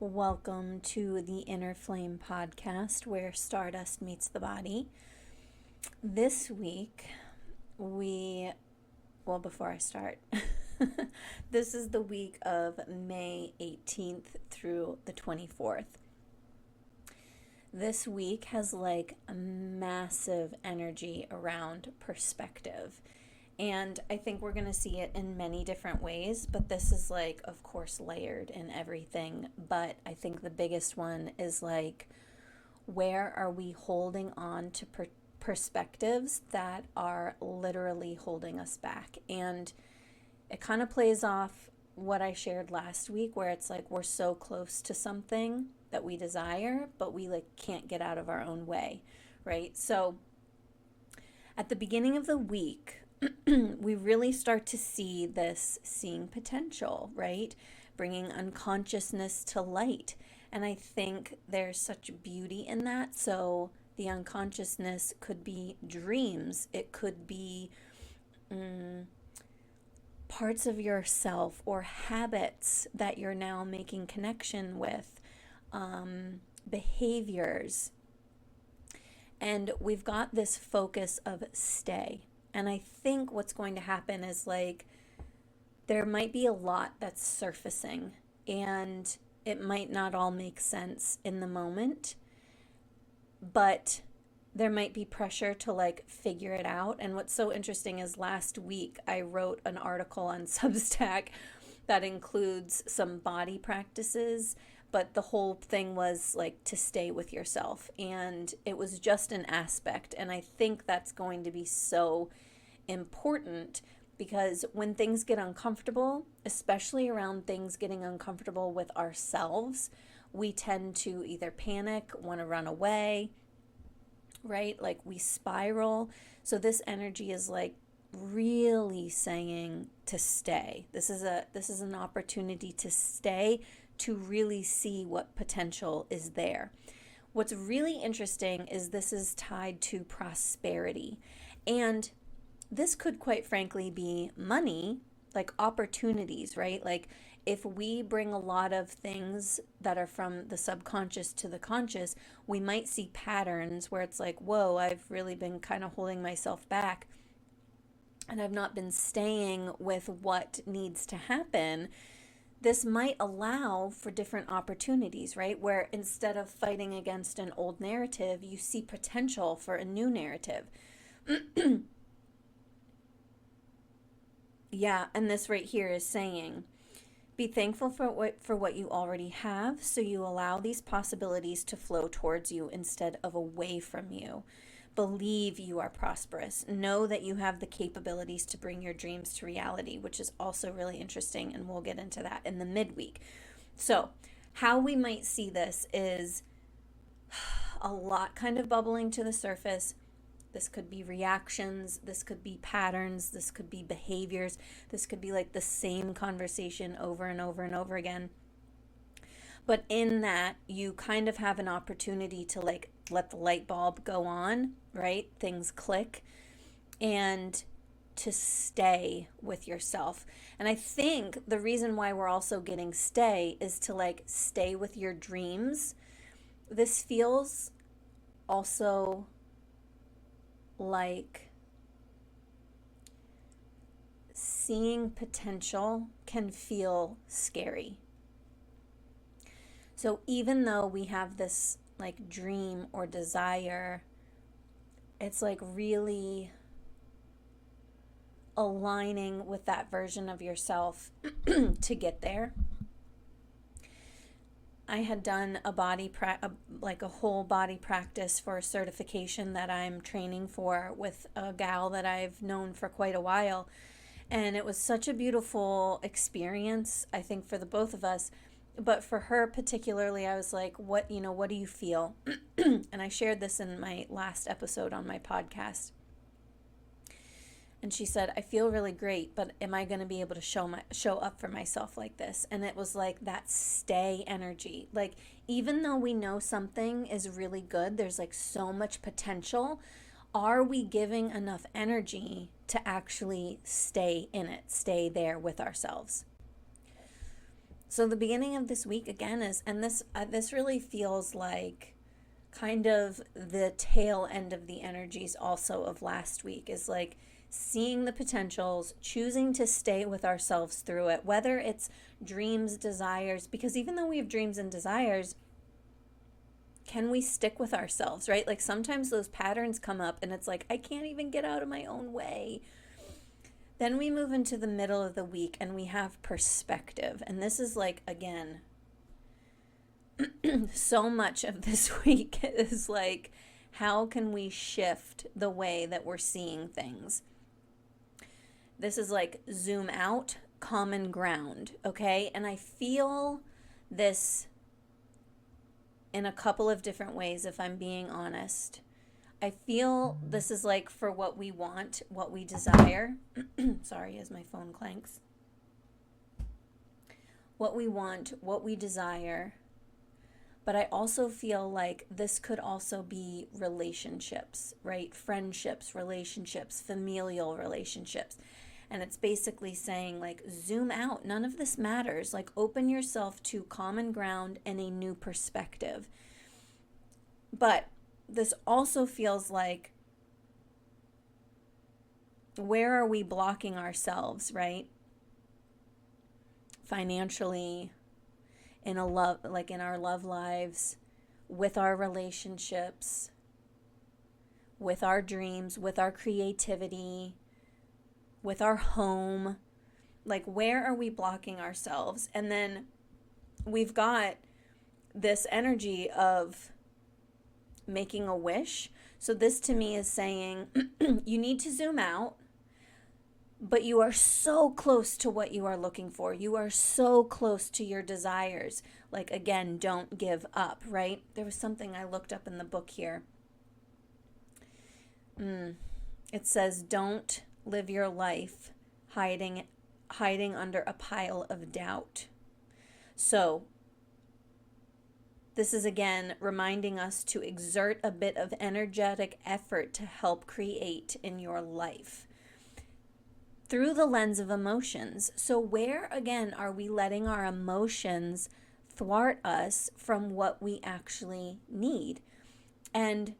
Welcome to the Inner Flame podcast where Stardust meets the body. This week, before I start, this is the week of May 18th through the 24th. This week has like a massive energy around perspective. And I think we're going to see it in many different ways, but this is like, of course, layered in everything. But I think the biggest one is like, where are we holding on to perspectives that are literally holding us back? And it kind of plays off what I shared last week, where it's like we're so close to something that we desire, but we like can't get out of our own way, right? So at the beginning of the week, we really start to see this seeing potential, right? Bringing unconsciousness to light. And I think there's such beauty in that. So the unconsciousness could be dreams, it could be parts of yourself or habits that you're now making connection with, behaviors. And we've got this focus of stay. And I think what's going to happen is like there might be a lot that's surfacing and it might not all make sense in the moment, but there might be pressure to like figure it out. And what's so interesting is last week I wrote an article on Substack that includes some body practices, but the whole thing was like to stay with yourself. And it was just an aspect. And I think that's going to be so important because when things get uncomfortable, especially around things getting uncomfortable with ourselves, we tend to either panic, want to run away, right? Like we spiral. So this energy is like really saying to stay. This is an opportunity to stay, to really see what potential is there. What's really interesting is this is tied to prosperity. And this could quite frankly be money, like opportunities, right? Like if we bring a lot of things that are from the subconscious to the conscious, we might see patterns where it's like, whoa, I've really been kind of holding myself back and I've not been staying with what needs to happen. This might allow for different opportunities, right? Where instead of fighting against an old narrative, you see potential for a new narrative. Yeah, and this right here is saying, be thankful for what you already have, so you allow these possibilities to flow towards you instead of away from you. Believe you are prosperous. Know that you have the capabilities to bring your dreams to reality, which is also really interesting, and we'll get into that in the midweek. So, how we might see this is a lot kind of bubbling to the surface. This could be reactions, this could be patterns, this could be behaviors, this could be like the same conversation over and over and over again. But in that, you kind of have an opportunity to like let the light bulb go on, right? Things click, and to stay with yourself. And I think the reason why we're also getting stay is to like stay with your dreams. This feels also like seeing potential can feel scary. So even though we have this like dream or desire, it's like really aligning with that version of yourself to get there. I had done like a whole body practice for a certification that I'm training for with a gal that I've known for quite a while. And it was such a beautiful experience, I think, for the both of us. But for her particularly, I was like, what do you feel? And I shared this in my last episode on my podcast. And she said, I feel really great, but am I going to be able to show up for myself like this? And it was like that stay energy. Like, even though we know something is really good, there's like so much potential. Are we giving enough energy to actually stay in it, stay there with ourselves? So the beginning of this week again is, and this really feels like kind of the tail end of the energies also of last week, is like seeing the potentials, choosing to stay with ourselves through it, whether it's dreams, desires, because even though we have dreams and desires, can we stick with ourselves, right? Like sometimes those patterns come up and it's like, I can't even get out of my own way. Then we move into the middle of the week and we have perspective. And this is like, again, so much of this week is like, how can we shift the way that we're seeing things? This is like zoom out, common ground, okay? And I feel this in a couple of different ways, if I'm being honest. I feel this is like for what we want, what we desire. Sorry, as my phone clanks. What we want, what we desire. But I also feel like this could also be relationships, right? Friendships, relationships, familial relationships. And it's basically saying like, zoom out. None of this matters. Like, open yourself to common ground and a new perspective. But this also feels like, where are we blocking ourselves, right? Financially, in a love, like in our love lives, with our relationships, with our dreams, with our creativity, with our home. Like, where are we blocking ourselves? And then we've got this energy of making a wish. So this to me is saying you need to zoom out, but you are so close to what you are looking for. You are so close to your desires. Like, again, don't give up, right? There was something I looked up in the book here. It says, don't live your life hiding under a pile of doubt. So this is again reminding us to exert a bit of energetic effort to help create in your life through the lens of emotions. So where, again, are we letting our emotions thwart us from what we actually need? And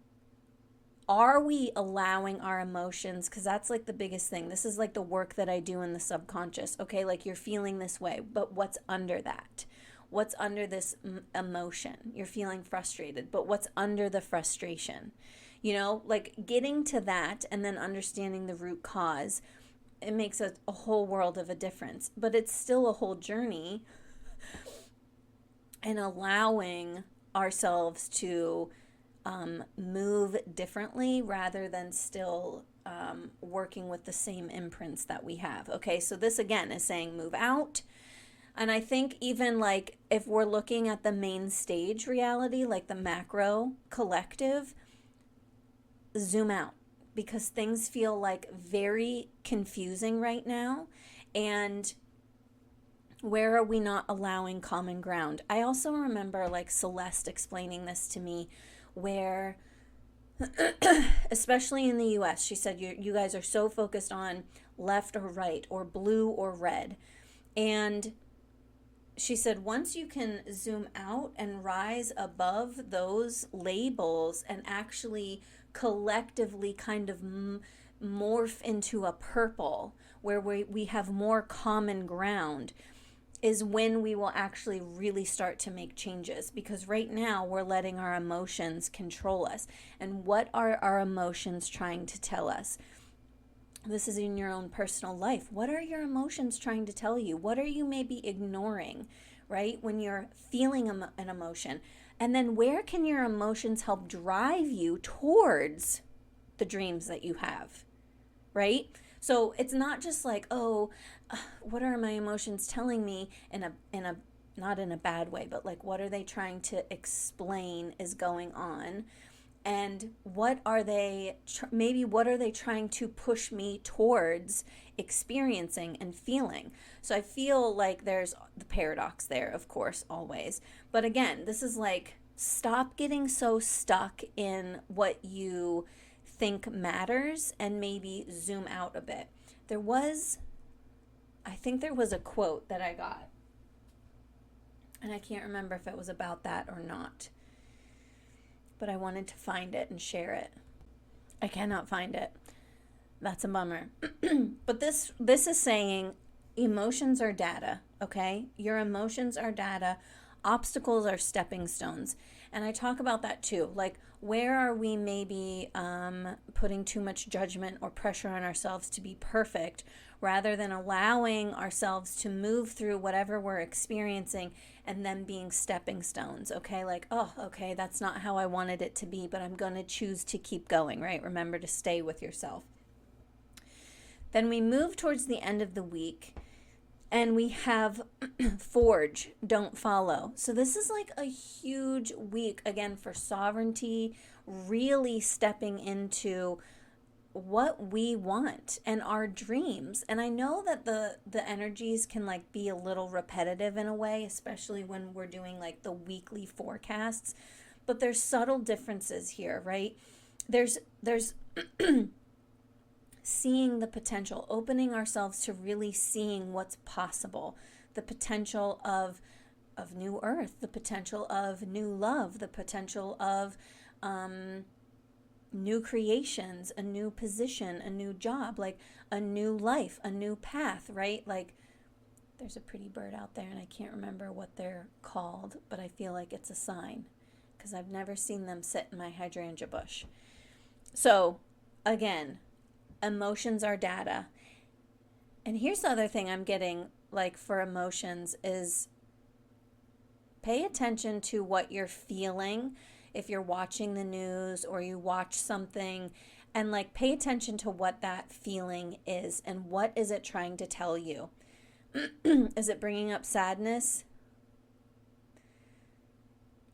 are we allowing our emotions, because that's like the biggest thing. This is like the work that I do in the subconscious. Okay, like you're feeling this way, but what's under that? What's under this emotion? You're feeling frustrated, but what's under the frustration? You know, like getting to that and then understanding the root cause, it makes a whole world of a difference. But it's still a whole journey, and allowing ourselves to move differently rather than still working with the same imprints that we have. Okay, so this again is saying move out. And I think even like if we're looking at the main stage reality, like the macro collective, zoom out, because things feel like very confusing right now. And where are we not allowing common ground? I also remember like Celeste explaining this to me, where especially in the US, she said you guys are so focused on left or right or blue or red. And she said once you can zoom out and rise above those labels and actually collectively kind of morph into a purple where we have more common ground, is when we will actually really start to make changes. Because right now we're letting our emotions control us. And what are our emotions trying to tell us? This is in your own personal life. What are your emotions trying to tell you? What are you maybe ignoring, right, when you're feeling an emotion? And then where can your emotions help drive you towards the dreams that you have, right? So it's not just like, oh, what are my emotions telling me in a not in a bad way, but like what are they trying to explain is going on? And what are they, maybe what are they trying to push me towards experiencing and feeling? So I feel like there's the paradox there, of course, always. But again, this is like, stop getting so stuck in what you think matters and maybe zoom out a bit. I think there was a quote that I got. And I can't remember if it was about that or not, but I wanted to find it and share it. I cannot find it. That's a bummer. But this is saying emotions are data, okay? Your emotions are data. Obstacles are stepping stones. And I talk about that too. Like, where are we maybe putting too much judgment or pressure on ourselves to be perfect rather than allowing ourselves to move through whatever we're experiencing and then being stepping stones, okay? Like, oh, okay, that's not how I wanted it to be, but I'm going to choose to keep going, right? Remember to stay with yourself. Then we move towards the end of the week and we have forge, don't follow. So this is like a huge week, again, for sovereignty, really stepping into what we want and our dreams. And I know that the energies can like be a little repetitive in a way, especially when we're doing like the weekly forecasts, but there's subtle differences here, right? There's seeing the potential, opening ourselves to really seeing what's possible, the potential of new earth, the potential of new love, the potential of new creations, a new position, a new job, like a new life, a new path, right? Like, there's a pretty bird out there and I can't remember what they're called, but I feel like it's a sign because I've never seen them sit in my hydrangea bush. So again, emotions are data. And here's the other thing I'm getting, like, for emotions is pay attention to what you're feeling if you're watching the news or you watch something, and like pay attention to what that feeling is and what is it trying to tell you. Is it bringing up sadness?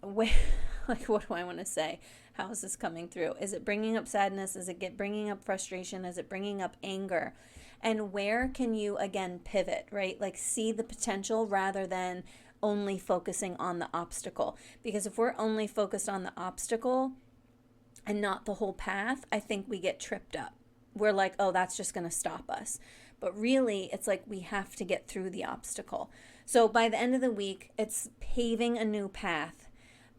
Like, what do I want to say? How is this coming through? Is it bringing up sadness? Is it bringing up frustration? Is it bringing up anger? And where can you, again, pivot, right? Like, see the potential rather than only focusing on the obstacle. Because if we're only focused on the obstacle and not the whole path, I think we get tripped up. We're like, oh, that's just going to stop us. But really, it's like we have to get through the obstacle. So by the end of the week, it's paving a new path.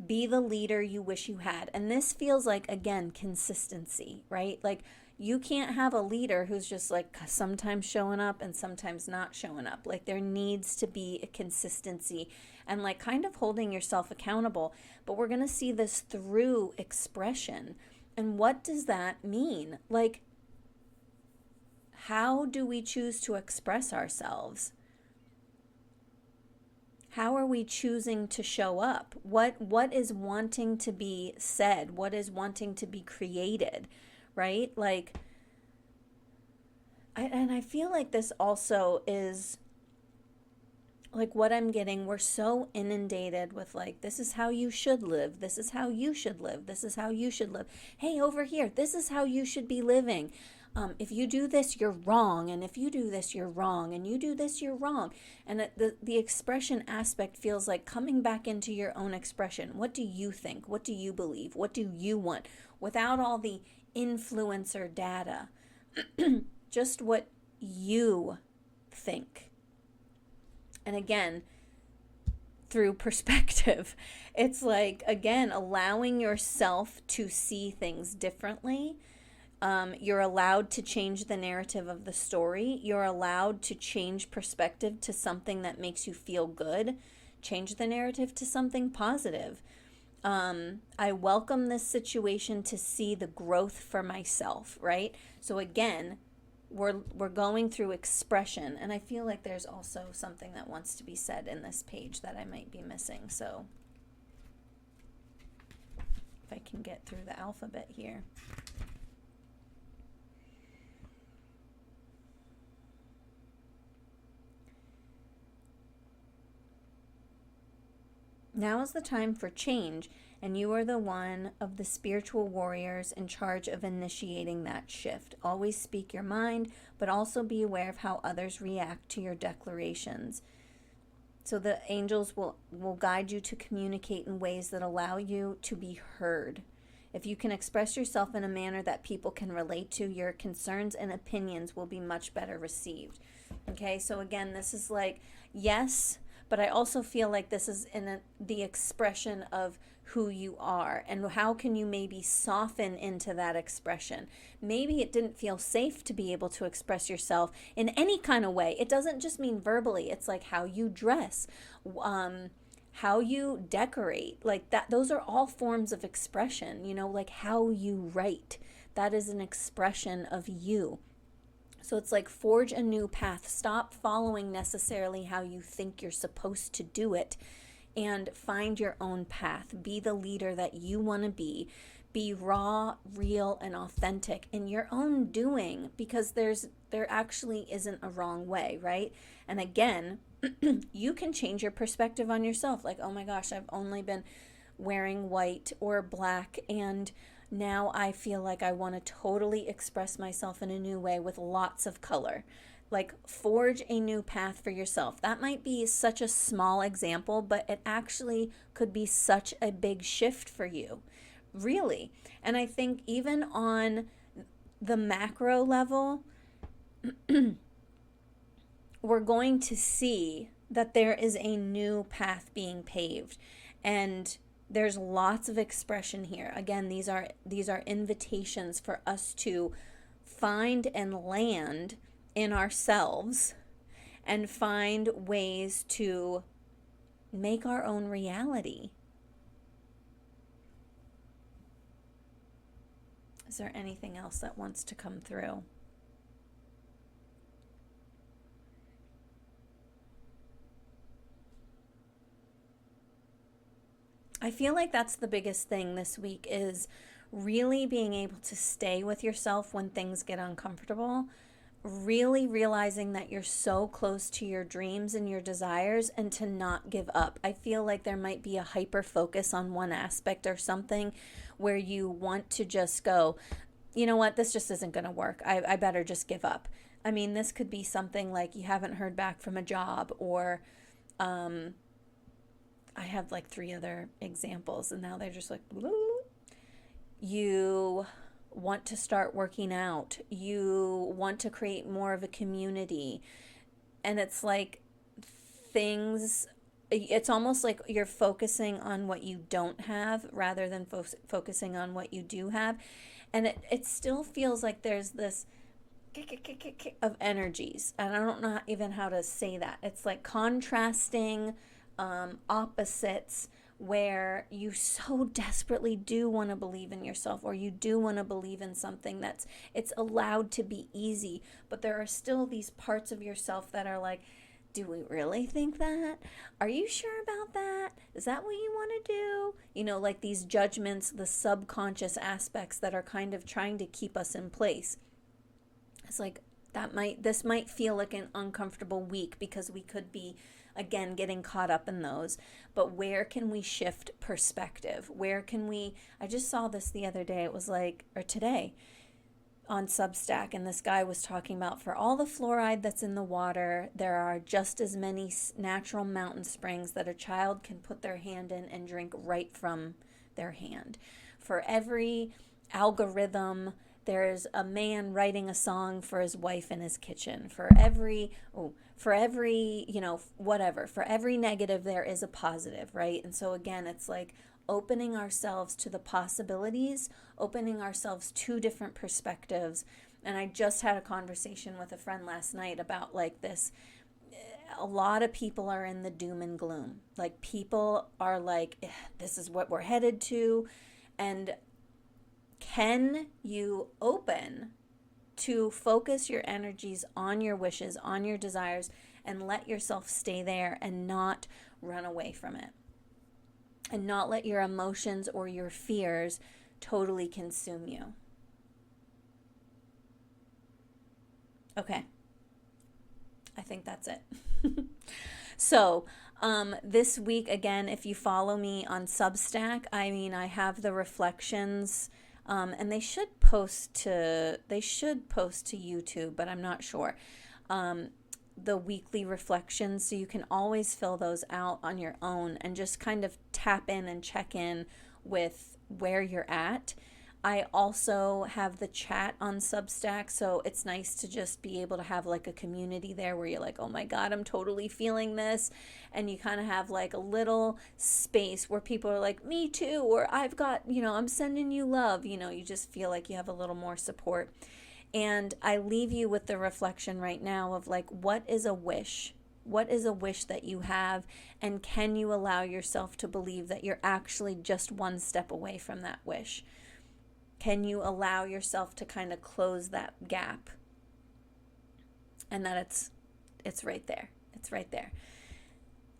Be the leader you wish you had. And this feels like, again, consistency, right? Like, you can't have a leader who's just like sometimes showing up and sometimes not showing up. Like, there needs to be a consistency and like kind of holding yourself accountable. But we're going to see this through expression. And what does that mean? Like, how do we choose to express ourselves? How are we choosing to show up? What is wanting to be said? What is wanting to be created? Right? Like, I feel like this also is like what I'm getting. We're so inundated with like, this is how you should live. This is how you should live. This is how you should live. Hey, over here, this is how you should be living. If you do this, you're wrong. And if you do this, you're wrong. And you do this, you're wrong. And the expression aspect feels like coming back into your own expression. What do you think? What do you believe? What do you want? Without all the influencer data. Just what you think. And again, through perspective, it's like, again, allowing yourself to see things differently. You're allowed to change the narrative of the story. You're allowed to change perspective to something that makes you feel good. Change the narrative to something positive. I welcome this situation to see the growth for myself, right? So again, we're going through expression, and I feel like there's also something that wants to be said in this page that I might be missing. So if I can get through the alphabet here. Now is the time for change, and you are the one of the spiritual warriors in charge of initiating that shift. Always speak your mind, but also be aware of how others react to your declarations. So the angels will guide you to communicate in ways that allow you to be heard. If you can express yourself in a manner that people can relate to, your concerns and opinions will be much better received. Okay, so again, this is like, yes, but I also feel like this is the expression of who you are, and how can you maybe soften into that expression. Maybe it didn't feel safe to be able to express yourself in any kind of way. It doesn't just mean verbally. It's like how you dress, how you decorate, like that. Those are all forms of expression, like how you write. That is an expression of you. So it's like forge a new path. Stop following necessarily how you think you're supposed to do it, and find your own path. Be the leader that you want to be. Be raw, real, and authentic in your own doing, because there actually isn't a wrong way, right? And again, you can change your perspective on yourself. Like, oh my gosh, I've only been wearing white or black, and now I feel like I want to totally express myself in a new way with lots of color. Like, forge a new path for yourself. That might be such a small example, but it actually could be such a big shift for you, really. And I think even on the macro level, we're going to see that there is a new path being paved, and there's lots of expression here. Again, these are invitations for us to find and land in ourselves, and find ways to make our own reality. Is there anything else that wants to come through? I feel like that's the biggest thing this week, is really being able to stay with yourself when things get uncomfortable, really realizing that you're so close to your dreams and your desires, and to not give up. I feel like there might be a hyper focus on one aspect or something, where you want to just go, you know what, this just isn't going to work. I better just give up. I mean, this could be something like you haven't heard back from a job, or I have like 3 other examples, and now they're just like, you want to start working out, you want to create more of a community, and it's like it's almost like you're focusing on what you don't have rather than focusing on what you do have. And it still feels like there's this of energies, and I don't know even how to say that. It's like contrasting opposites, where you so desperately do want to believe in yourself, or you do want to believe in something it's allowed to be easy, but there are still these parts of yourself that are like, do we really think that? Are you sure about that? Is that what you want to do? Like these judgments, the subconscious aspects that are kind of trying to keep us in place. It's like this might feel like an uncomfortable week, because we could be, again, getting caught up in those. But where can we shift perspective? I just saw this the other day. It was like, or today on Substack, and this guy was talking about, for all the fluoride that's in the water, there are just as many natural mountain springs that a child can put their hand in and drink right from their hand. For every algorithm, there's a man writing a song for his wife in his kitchen. For every whatever, for every negative, there is a positive, right? And so again, it's like opening ourselves to the possibilities, opening ourselves to different perspectives. And I just had a conversation with a friend last night about like this. A lot of people are in the doom and gloom. Like, people are like, this is what we're headed to. And can you open to focus your energies on your wishes, on your desires, and let yourself stay there and not run away from it? And not let your emotions or your fears totally consume you. Okay. I think that's it. So, this week, again, if you follow me on Substack, I have the reflections, and they should post to YouTube, but I'm not sure. The weekly reflections, so you can always fill those out on your own and just kind of tap in and check in with where you're at. I also have the chat on Substack, so it's nice to just be able to have like a community there where you're like, oh my God, I'm totally feeling this. And you kind of have like a little space where people are like, me too, or I've got, I'm sending you love. You just feel like you have a little more support. And I leave you with the reflection right now of like, what is a wish? What is a wish that you have? And can you allow yourself to believe that you're actually just one step away from that wish? Can you allow yourself to kind of close that gap? And that it's right there. It's right there.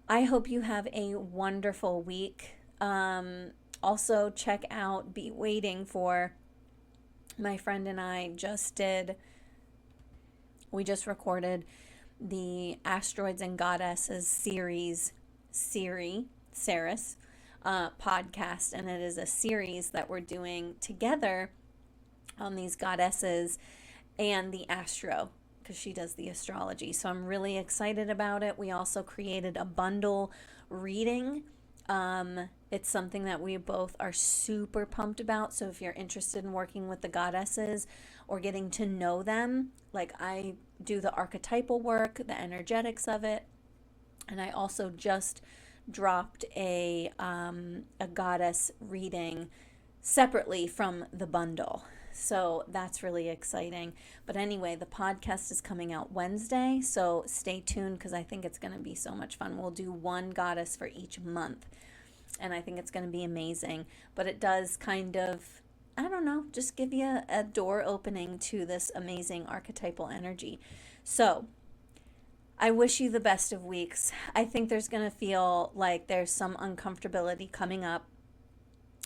I hope you have a wonderful week. Also check out Be Waiting For. My friend and I we just recorded the Asteroids and Goddesses series, Ceres podcast, and it is a series that we're doing together on these goddesses and the astro, because she does the astrology. So I'm really excited about it. We also created a bundle reading. It's something that we both are super pumped about. So if you're interested in working with the goddesses or getting to know them, like I do the archetypal work, the energetics of it, and I also just dropped a goddess reading separately from the bundle. So that's really exciting. But anyway, the podcast is coming out Wednesday, so stay tuned because I think it's going to be so much fun. We'll do one goddess for each month, and I think it's going to be amazing. But it does kind of, I don't know, just give you a door opening to this amazing archetypal energy. So I wish you the best of weeks. I think there's going to feel like there's some uncomfortability coming up.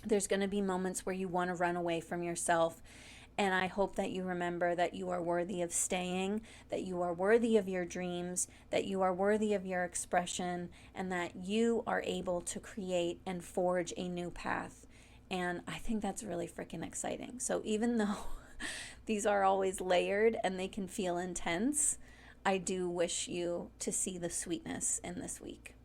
There's going to be moments where you want to run away from yourself. And I hope that you remember that you are worthy of staying, that you are worthy of your dreams, that you are worthy of your expression, and that you are able to create and forge a new path. And I think that's really freaking exciting. So even though these are always layered and they can feel intense, I do wish you to see the sweetness in this week.